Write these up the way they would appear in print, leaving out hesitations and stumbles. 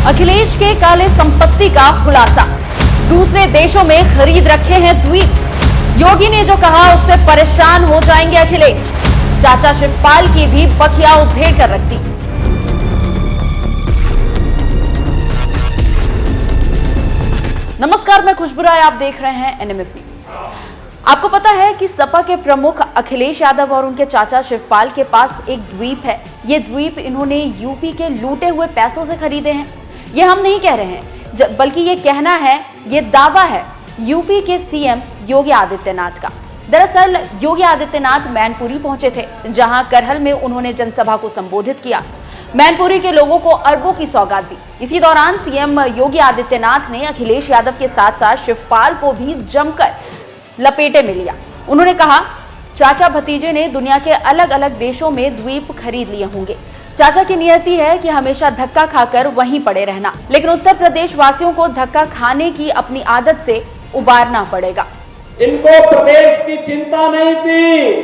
अखिलेश के काले संपत्ति का खुलासा। दूसरे देशों में खरीद रखे हैं द्वीप। योगी ने जो कहा उससे परेशान हो जाएंगे अखिलेश। चाचा शिवपाल की भी बखिया उधेड़ कर रख दी। नमस्कार, मैं खुशबू राय, आप देख रहे हैं एनएमएफ न्यूज। आपको पता है कि सपा के प्रमुख अखिलेश यादव और उनके चाचा शिवपाल के पास एक द्वीप है। ये द्वीप इन्होंने यूपी के लूटे हुए पैसों से खरीदे हैं। ये हम नहीं कह रहे हैं, बल्कि ये कहना है, ये दावा है यूपी के सीएम योगी आदित्यनाथ का। दरअसल योगी आदित्यनाथ मैनपुरी पहुंचे थे, जहां करहल में उन्होंने जनसभा को संबोधित किया। मैनपुरी के लोगों को अरबों की सौगात दी। इसी दौरान सीएम योगी आदित्यनाथ ने अखिलेश यादव के साथ साथ शिवपाल को भी जमकर लपेटे में लिया। उन्होंने कहा, चाचा भतीजे ने दुनिया के अलग अलग देशों में द्वीप खरीद लिए होंगे। चाचा की नियति है कि हमेशा धक्का खाकर वहीं पड़े रहना, लेकिन उत्तर प्रदेश वासियों को धक्का खाने की अपनी आदत से उबारना पड़ेगा। इनको प्रदेश की चिंता नहीं थी,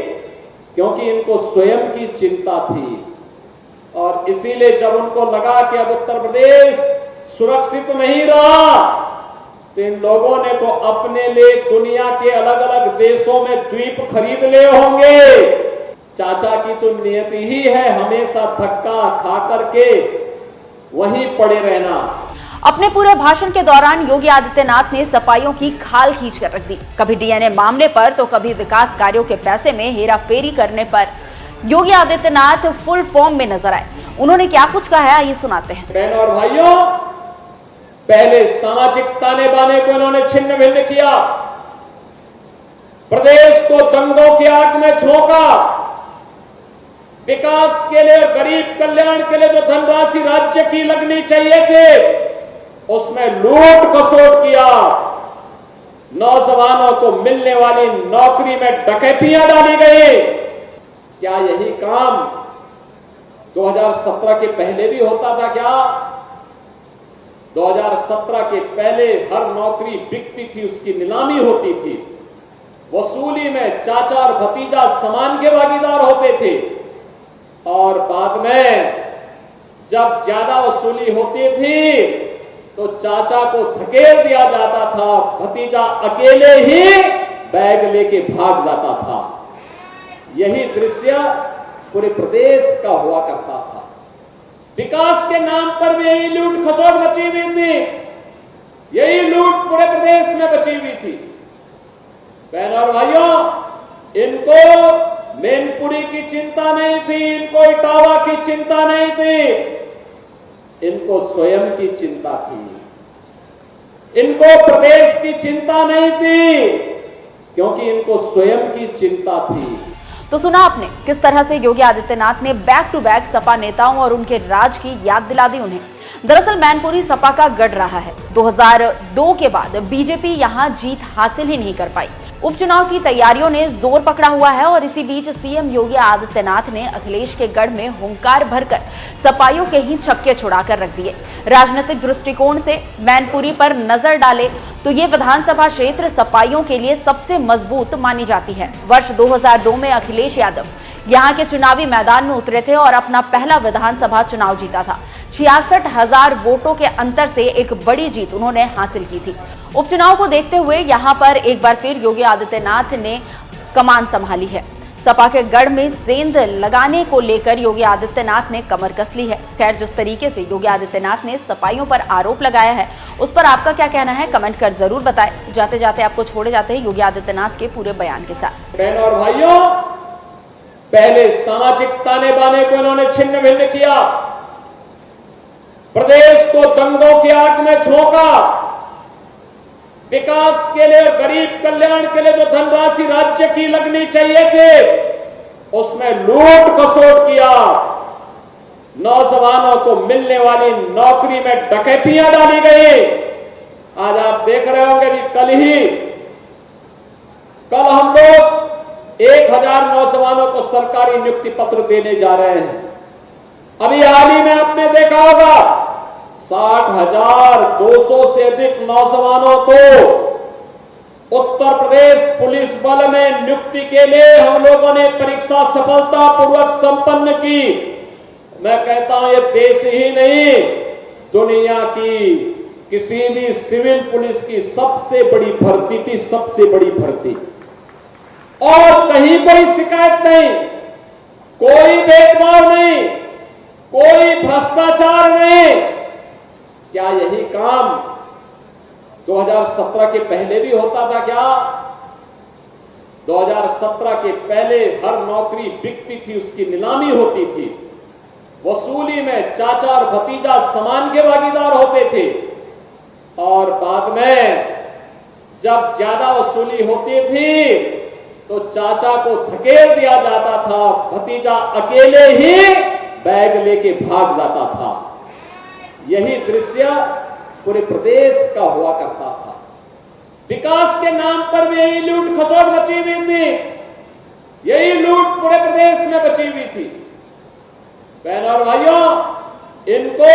क्योंकि इनको स्वयं की चिंता थी। और इसीलिए जब उनको लगा कि अब उत्तर प्रदेश सुरक्षित नहीं रहा, तो इन लोगों ने तो अपने लिए दुनिया के अलग अलग देशों में द्वीप खरीद लिए होंगे। चाचा की तो नियति ही है हमेशा धक्का खा करके वहीं पड़े रहना। अपने पूरे भाषण के दौरान योगी आदित्यनाथ ने सपाइयों की खाल खींच कर रख दी। कभी डीएनए मामले पर तो कभी विकास कार्यों के पैसे में हेराफेरी करने पर योगी आदित्यनाथ फुल फॉर्म में नजर आए। उन्होंने क्या कुछ कहा है, आइए सुनाते हैं। बहनों और भाइयों, पहले सामाजिक ताने बाने को इन्होंने छिन्न भिन्न किया, प्रदेश को दंगों की आग में झोंका, विकास के लिए, गरीब कल्याण के लिए जो धनराशि राज्य की लगनी चाहिए थी उसमें लूट खसोट किया, नौजवानों को मिलने वाली नौकरी में डकैतियां डाली गई। क्या यही काम 2017 के पहले भी होता था क्या? 2017 के पहले हर नौकरी बिकती थी, उसकी नीलामी होती थी, वसूली में चाचा और भतीजा समान के भागीदार होते थे, और बाद में जब ज्यादा वसूली होती थी तो चाचा को धकेल दिया जाता था, भतीजा अकेले ही बैग लेके भाग जाता था। यही दृश्य पूरे प्रदेश का हुआ करता था। विकास के नाम पर भी यही लूट खसोट मची हुई थी, यही लूट पूरे प्रदेश में बची हुई थी। बहनों और भाइयों, इनको मैनपुरी की चिंता नहीं थी, इनको इटावा की चिंता नहीं थी, इनको स्वयं की चिंता थी। इनको प्रदेश की चिंता नहीं थी, क्योंकि इनको स्वयं की चिंता थी। तो सुना आपने किस तरह से योगी आदित्यनाथ ने बैक टू बैक सपा नेताओं और उनके राज की याद दिला दी उन्हें। दरअसल मैनपुरी सपा का गढ़ रहा है। 2002 के बाद बीजेपी यहां जीत हासिल ही नहीं कर पाई। उपचुनाव की तैयारियों ने जोर पकड़ा हुआ है और इसी बीच सीएम योगी आदित्यनाथ ने अखिलेश के गढ़ में हुंकार भरकर सपाइयों के ही छक्के छुड़ाकर रख दिए। राजनीतिक दृष्टिकोण से मैनपुरी पर नजर डाले तो ये विधानसभा क्षेत्र सपाइयों के लिए सबसे मजबूत मानी जाती है। वर्ष 2002 में अखिलेश यादव यहाँ के चुनावी मैदान में उतरे थे और अपना पहला विधानसभा चुनाव जीता था। 66,000 वोटों के अंतर से एक बड़ी जीत उन्होंने हासिल की थी। उपचुनाव को देखते हुए यहाँ पर एक बार फिर योगी आदित्यनाथ ने कमान संभाली है। सपा के गढ़ में सेंध लगाने को लेकर योगी आदित्यनाथ ने कमर कस ली है। खैर, जिस तरीके से योगी आदित्यनाथ ने सपाइयों पर आरोप लगाया है, उस पर आपका क्या कहना है, कमेंट कर जरूर बताएं। जाते जाते आपको छोड़े जाते हैं योगी आदित्यनाथ के पूरे बयान के साथ। बहनों और भाइयों, पहले सामाजिक ताने बाने को इन्होंने छिन्न भिन्न किया, प्रदेश को दंगों की आग में झोंका, विकास के लिए, गरीब कल्याण के लिए जो धनराशि राज्य की लगनी चाहिए थी उसमें लूट खसोट किया, नौजवानों को मिलने वाली नौकरी में डकैतियां डाली गई। आज आप देख रहे होंगे कि कल हम लोग 1000 नौजवानों को सरकारी नियुक्ति पत्र देने जा रहे हैं। अभी हाल ही में आपने देखा होगा 60,200 से अधिक नौजवानों को उत्तर प्रदेश पुलिस बल में नियुक्ति के लिए हम लोगों ने परीक्षा सफलतापूर्वक संपन्न की। मैं कहता हूं ये देश ही नहीं दुनिया की किसी भी सिविल पुलिस की सबसे बड़ी भर्ती थी, सबसे बड़ी भर्ती। और कहीं कोई शिकायत नहीं, कोई भेदभाव नहीं, कोई भ्रष्टाचार नहीं। क्या यही काम 2017 के पहले भी होता था क्या? 2017 के पहले हर नौकरी बिकती थी, उसकी नीलामी होती थी। वसूली में चाचा और भतीजा समान के भागीदार होते थे। और बाद में जब ज्यादा वसूली होती थी तो चाचा को धकेल दिया जाता था, भतीजा अकेले ही बैग लेके भाग जाता था। यही दृश्य पूरे प्रदेश का हुआ करता था। विकास के नाम पर भी यही लूट खसोट मची हुई थी, यही लूट पूरे प्रदेश में बची हुई थी। बहनों और भाइयों, इनको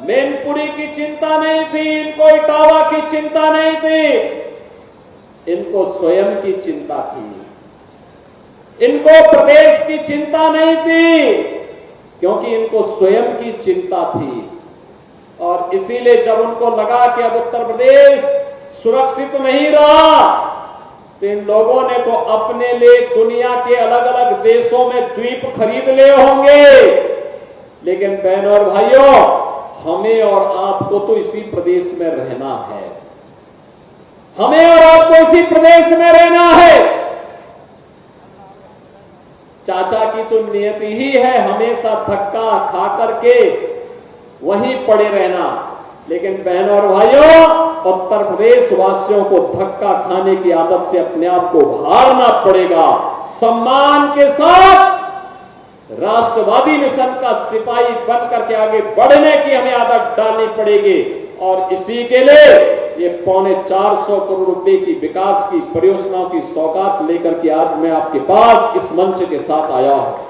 मैनपुरी की चिंता नहीं थी, इनको इटावा की चिंता नहीं थी, इनको स्वयं की चिंता थी। इनको प्रदेश की चिंता नहीं थी, क्योंकि इनको स्वयं की चिंता थी। और इसीलिए जब उनको लगा कि अब उत्तर प्रदेश सुरक्षित नहीं रहा, तो इन लोगों ने तो अपने लिए दुनिया के अलग अलग देशों में द्वीप खरीद लिए होंगे। लेकिन बहनों और भाइयों, हमें और आपको तो इसी प्रदेश में रहना है, हमें और आपको इसी प्रदेश में रहना है। चाचा की तो नियति ही है हमेशा धक्का खा करके वहीं पड़े रहना। लेकिन बहनों और भाइयों, उत्तर प्रदेश वासियों को धक्का खाने की आदत से अपने आप को उभारना पड़ेगा। सम्मान के साथ राष्ट्रवादी मिशन का सिपाही बनकर के आगे बढ़ने की हमें आदत डालनी पड़ेगी। और इसी के लिए ये 450 करोड़ रुपए की विकास की परियोजनाओं की सौगात लेकर के आज मैं आपके पास इस मंच के साथ आया हूं।